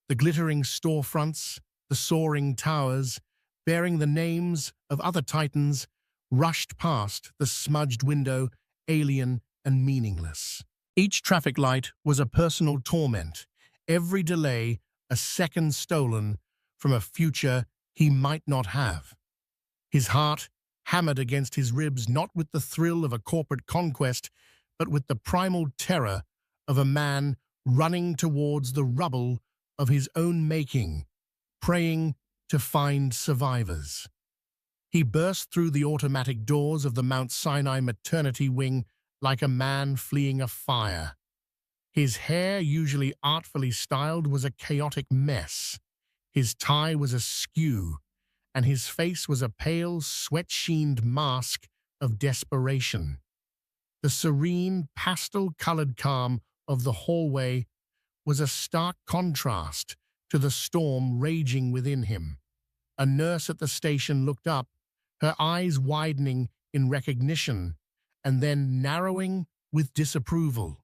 the glittering storefronts, the soaring towers, bearing the names of other titans, rushed past the smudged window, alien and meaningless. Each traffic light was a personal torment, every delay a second stolen from a future he might not have. His heart hammered against his ribs, not with the thrill of a corporate conquest, but with the primal terror of a man running towards the rubble of his own making, praying to find survivors. He burst through the automatic doors of the Mount Sinai maternity wing like a man fleeing a fire. His hair, usually artfully styled, was a chaotic mess. His tie was askew, and his face was a pale, sweat-sheened mask of desperation. The serene, pastel-colored calm of the hallway was a stark contrast to the storm raging within him. A nurse at the station looked up, her eyes widening in recognition and then narrowing with disapproval.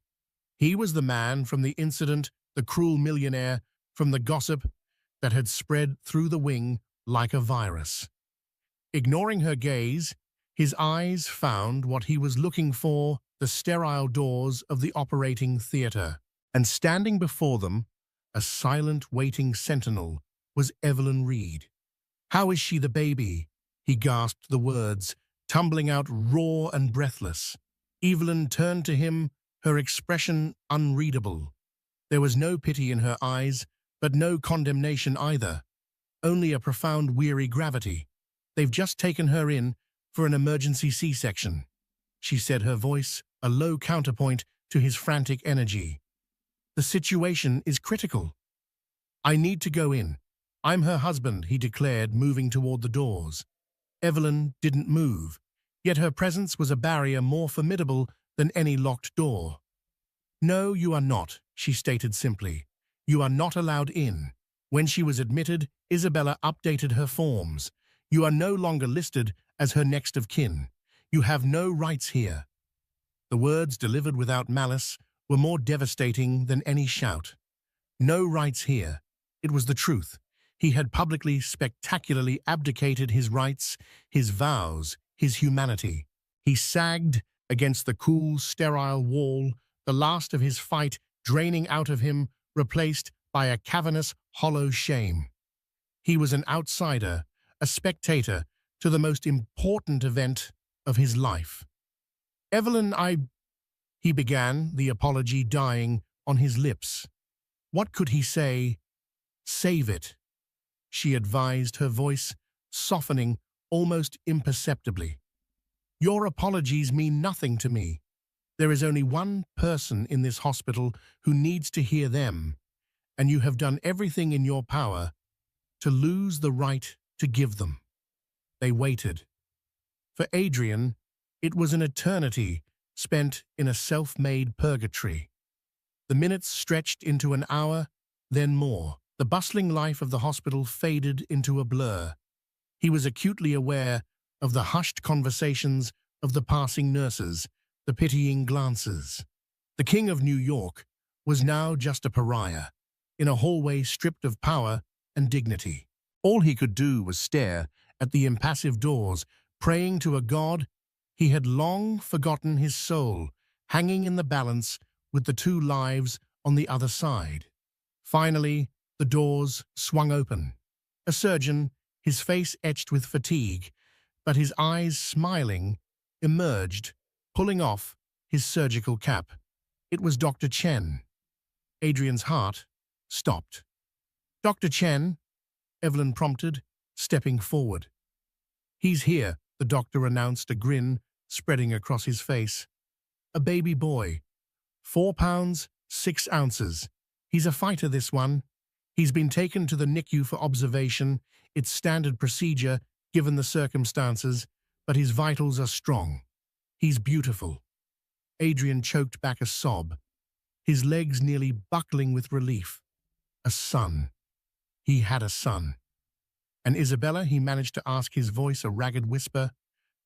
He was the man from the incident, the cruel millionaire, from the gossip that had spread through the wing like a virus. Ignoring her gaze, his eyes found what he was looking for, the sterile doors of the operating theater. And standing before them, a silent, waiting sentinel, was Evelyn Reed. "How is she, the baby?" He gasped the words, tumbling out raw and breathless. Evelyn turned to him, her expression unreadable. There was no pity in her eyes, but no condemnation either. Only a profound, weary gravity. "They've just taken her in for an emergency C-section," she said, her voice a low counterpoint to his frantic energy. "The situation is critical." "I need to go in. I'm her husband," he declared, moving toward the doors. Evelyn didn't move, yet her presence was a barrier more formidable than any locked door. "No, you are not," she stated simply. "You are not allowed in." When she was admitted, Isabella updated her forms. "You are no longer listed as her next of kin. You have no rights here." The words, delivered without malice, were more devastating than any shout. No rights here. It was the truth. He had publicly, spectacularly abdicated his rights, his vows, his humanity. He sagged against the cool, sterile wall, the last of his fight draining out of him, replaced by a cavernous, hollow shame. He was an outsider, a spectator to the most important event of his life. "Evelyn, he began, the apology dying on his lips. What could he say? "Save it," she advised, her voice softening almost imperceptibly. "Your apologies mean nothing to me. There is only one person in this hospital who needs to hear them, and you have done everything in your power to lose the right to give them." They waited. For Adrian, it was an eternity spent in a self-made purgatory. The minutes stretched into an hour, then more. The bustling life of the hospital faded into a blur. He was acutely aware of the hushed conversations of the passing nurses, the pitying glances. The King of New York was now just a pariah, in a hallway stripped of power and dignity. All he could do was stare at the impassive doors, praying to a god he had long forgotten, his soul hanging in the balance with the two lives on the other side. Finally, the doors swung open. A surgeon, his face etched with fatigue, but his eyes smiling, emerged, pulling off his surgical cap. It was Dr. Chen. Adrian's heart stopped. "Dr. Chen," Evelyn prompted, stepping forward. "He's here," the doctor announced, a grin spreading across his face. "A baby boy. 4 pounds, 6 ounces. He's a fighter, this one. He's been taken to the NICU for observation. It's standard procedure, given the circumstances, but his vitals are strong. He's beautiful." Adrian choked back a sob, his legs nearly buckling with relief. A son. He had a son. "And Isabella?" he managed to ask, his voice a ragged whisper.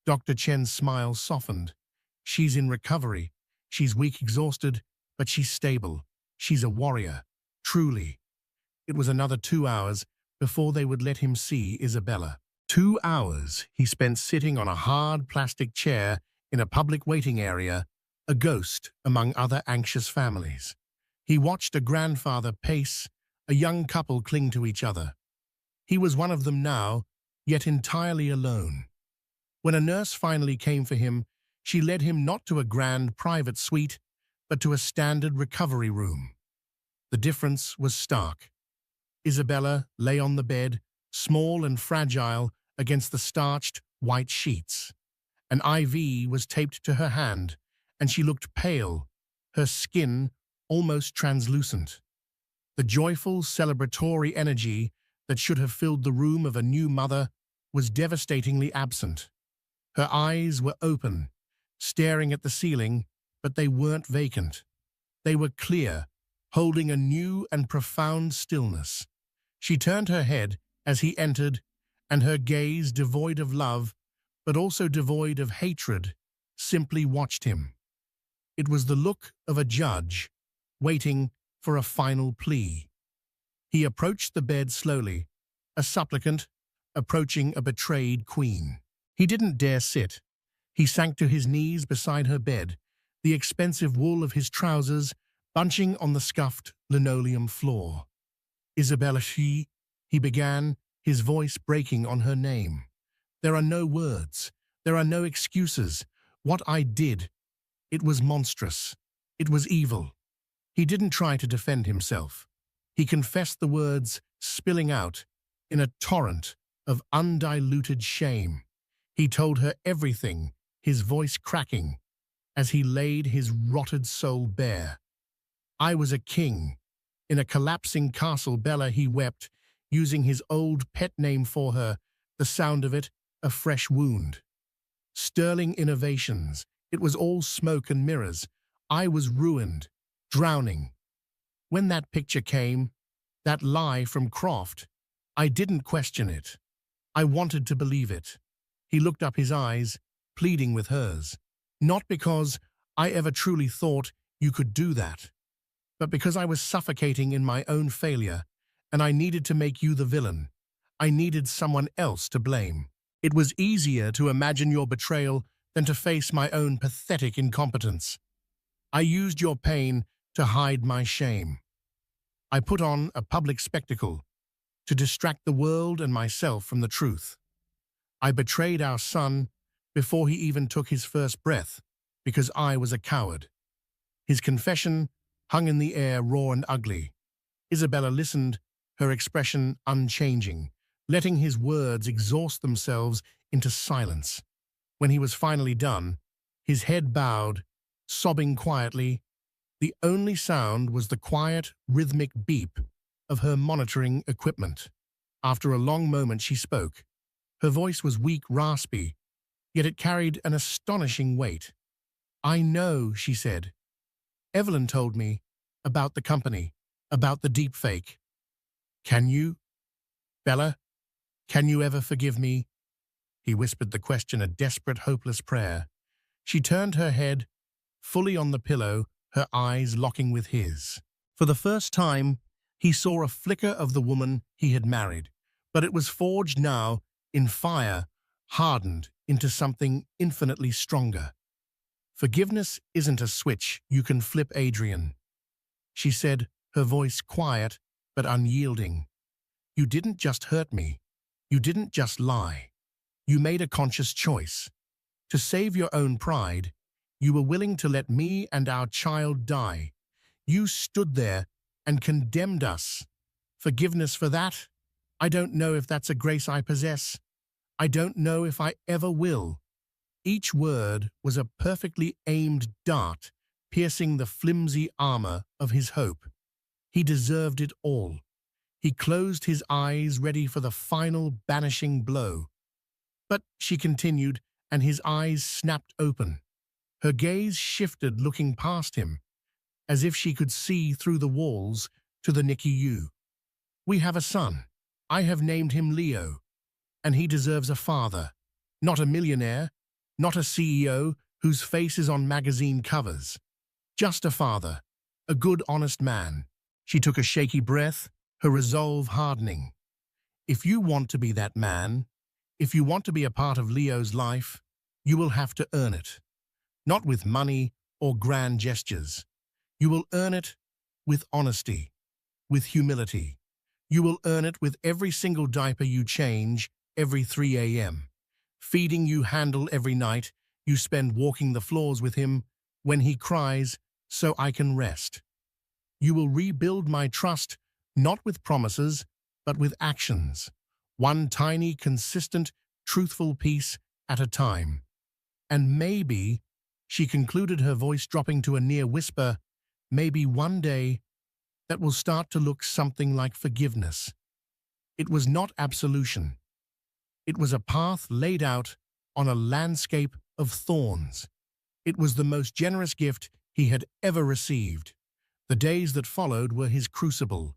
Dr. Chen's smile softened. "She's in recovery. She's weak, exhausted, but she's stable. She's a warrior. Truly." It was another 2 hours before they would let him see Isabella. 2 hours he spent sitting on a hard plastic chair in a public waiting area, a ghost among other anxious families. He watched a grandfather pace, a young couple cling to each other. He was one of them now, yet entirely alone. When a nurse finally came for him, she led him not to a grand private suite, but to a standard recovery room. The difference was stark. Isabella lay on the bed, small and fragile against the starched white sheets. An IV was taped to her hand, and she looked pale, her skin almost translucent. The joyful, celebratory energy that should have filled the room of a new mother was devastatingly absent. Her eyes were open, staring at the ceiling, but they weren't vacant. They were clear, holding a new and profound stillness. She turned her head as he entered, and her gaze, devoid of love, but also devoid of hatred, simply watched him. It was the look of a judge, waiting for a final plea. He approached the bed slowly, a supplicant approaching a betrayed queen. He didn't dare sit. He sank to his knees beside her bed, the expensive wool of his trousers bunching on the scuffed linoleum floor. Isabella, he began, his voice breaking on her name. There are no words. There are no excuses. What I did, it was monstrous. It was evil. He didn't try to defend himself. He confessed the words spilling out in a torrent of undiluted shame. He told her everything, his voice cracking, as he laid his rotted soul bare. I was a king. In a collapsing castle, Bella, he wept, using his old pet name for her, the sound of it, a fresh wound. Sterling innovations. It was all smoke and mirrors. I was ruined, drowning. When that picture came, that lie from Croft, I didn't question it. I wanted to believe it. He looked up, his eyes, pleading with hers. Not because I ever truly thought you could do that, but because I was suffocating in my own failure, and I needed to make you the villain. I needed someone else to blame. It was easier to imagine your betrayal than to face my own pathetic incompetence. I used your pain to hide my shame. I put on a public spectacle to distract the world and myself from the truth. I betrayed our son before he even took his first breath because I was a coward. His confession hung in the air, raw and ugly. Isabella listened, her expression unchanging, letting his words exhaust themselves into silence. When he was finally done, his head bowed, sobbing quietly. The only sound was the quiet, rhythmic beep of her monitoring equipment. After a long moment, she spoke. Her voice was weak, raspy, yet it carried an astonishing weight. I know, she said. Evelyn told me about the company, about the deepfake. Can you, Bella, can you ever forgive me? He whispered the question, a desperate, hopeless prayer. She turned her head, fully on the pillow, her eyes locking with his. For the first time, he saw a flicker of the woman he had married, but it was forged now in fire, hardened into something infinitely stronger. Forgiveness isn't a switch you can flip, Adrian, she said, her voice quiet but unyielding. You didn't just hurt me. You didn't just lie. You made a conscious choice. To save your own pride, you were willing to let me and our child die. You stood there and condemned us. Forgiveness for that? I don't know if that's a grace I possess. I don't know if I ever will. Each word was a perfectly aimed dart, piercing the flimsy armor of his hope. He deserved it all. He closed his eyes, ready for the final banishing blow. But she continued, and his eyes snapped open. Her gaze shifted, looking past him, as if she could see through the walls to the NICU. We have a son. I have named him Leo, and he deserves a father, not a millionaire, not a CEO whose face is on magazine covers. Just a father, a good, honest man. She took a shaky breath, her resolve hardening. If you want to be that man, if you want to be a part of Leo's life, you will have to earn it. Not with money or grand gestures. You will earn it with honesty, with humility. You will earn it with every single diaper you change every 3 a.m., feeding you handle every night you spend walking the floors with him when he cries so I can rest. You will rebuild my trust not with promises, but with actions. One tiny, consistent, truthful piece at a time. And maybe, she concluded, her voice dropping to a near whisper, maybe one day that will start to look something like forgiveness. It was not absolution. It was a path laid out on a landscape of thorns. It was the most generous gift he had ever received. The days that followed were his crucible.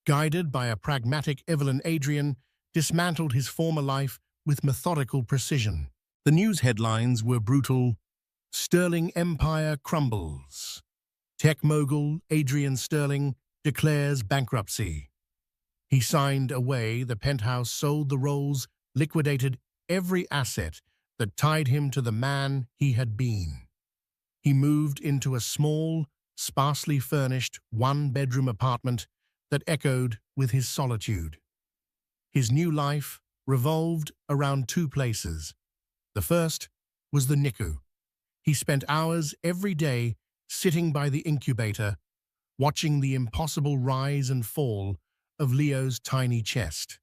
Guided by a pragmatic Evelyn, Adrian dismantled his former life with methodical precision. The news headlines were brutal. Sterling empire crumbles. Tech mogul Adrian Sterling declares bankruptcy. He signed away the penthouse, sold the rolls, liquidated every asset that tied him to the man he had been. He moved into a small, sparsely furnished one-bedroom apartment that echoed with his solitude. His new life revolved around two places. The first was the NICU. He spent hours every day sitting by the incubator, watching the impossible rise and fall of Leo's tiny chest.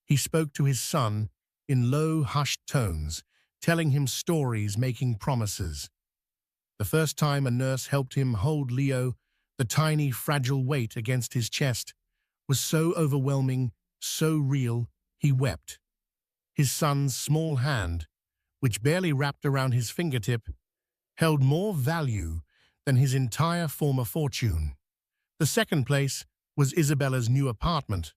He spoke to his son in low, hushed tones, telling him stories, making promises. The first time a nurse helped him hold Leo, the tiny, fragile weight against his chest was so overwhelming, so real, he wept. His son's small hand, which barely wrapped around his fingertip, held more value than his entire former fortune. The second place was Isabella's new apartment,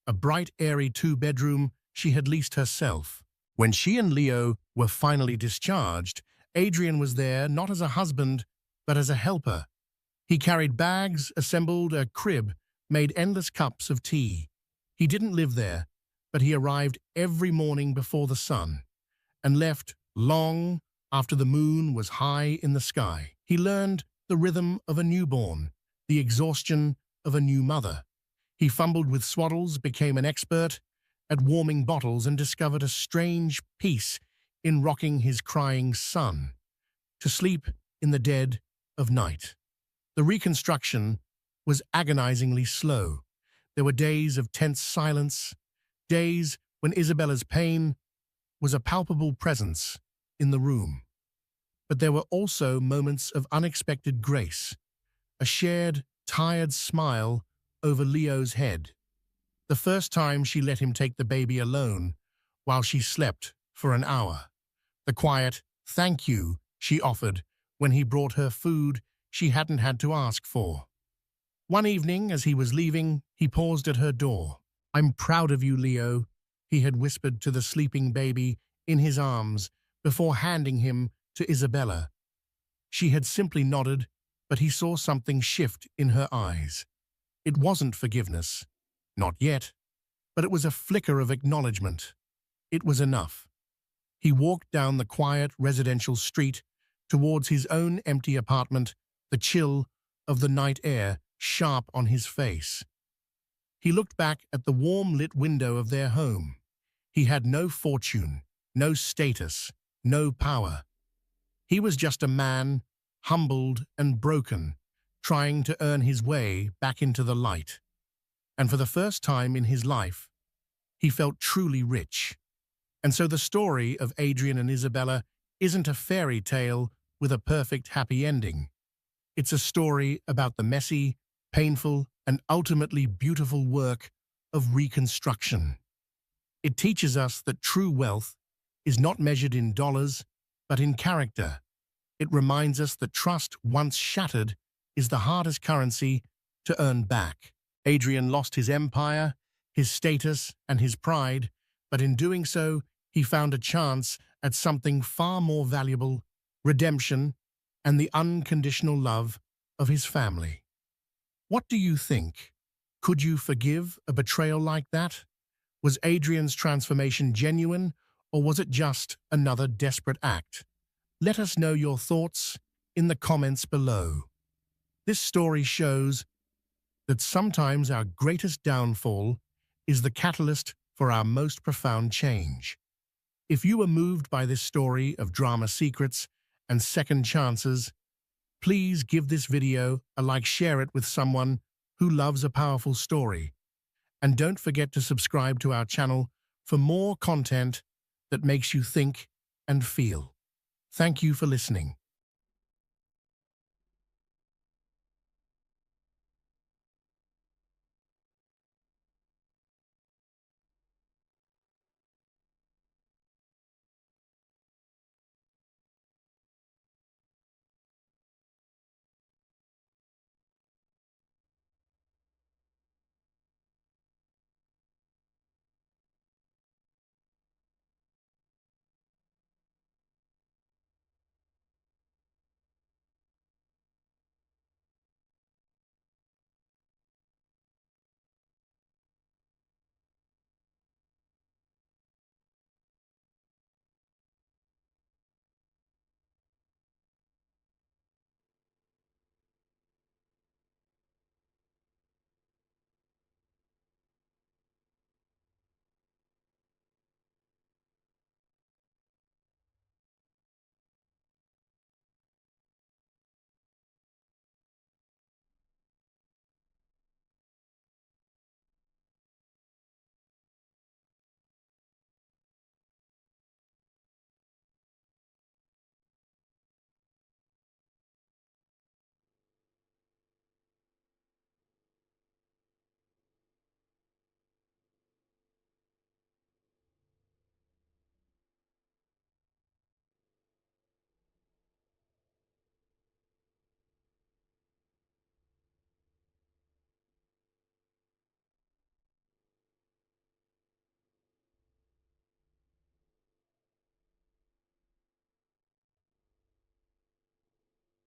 a bright, airy two-bedroom she had leased herself. When she and Leo were finally discharged, Adrian was there not as a husband, but as a helper. He carried bags, assembled a crib, made endless cups of tea. He didn't live there, but he arrived every morning before the sun and left long after the moon was high in the sky. He learned the rhythm of a newborn, the exhaustion of a new mother. He fumbled with swaddles, became an expert at warming bottles, and discovered a strange peace in rocking his crying son to sleep in the dead of night. The reconstruction was agonizingly slow. There were days of tense silence, days when Isabella's pain was a palpable presence in the room. But there were also moments of unexpected grace, a shared, tired smile over Leo's head. The first time she let him take the baby alone while she slept for an hour. The quiet "thank you" she offered when he brought her food she hadn't had to ask for. One evening, as he was leaving, he paused at her door. "I'm proud of you, Leo," he had whispered to the sleeping baby in his arms before handing him to Isabella. She had simply nodded, but he saw something shift in her eyes. It wasn't forgiveness. Not yet. But it was a flicker of acknowledgement. It was enough. He walked down the quiet residential street towards his own empty apartment, the chill of the night air sharp on his face. He looked back at the warm-lit window of their home. He had no fortune, no status, no power. He was just a man, humbled and broken, trying to earn his way back into the light. And for the first time in his life, he felt truly rich. And so the story of Adrian and Isabella isn't a fairy tale with a perfect happy ending. It's a story about the messy, painful, and ultimately beautiful work of reconstruction. It teaches us that true wealth is not measured in dollars, but in character. It reminds us that trust once shattered is the hardest currency to earn back. Adrian lost his empire, his status, and his pride, but in doing so, he found a chance at something far more valuable: redemption and the unconditional love of his family. What do you think? Could you forgive a betrayal like that? Was Adrian's transformation genuine, or was it just another desperate act? Let us know your thoughts in the comments below. This story shows that sometimes our greatest downfall is the catalyst for our most profound change. If you were moved by this story of drama secrets and second chances, please give this video a like, share it with someone who loves a powerful story. And don't forget to subscribe to our channel for more content that makes you think and feel. Thank you for listening.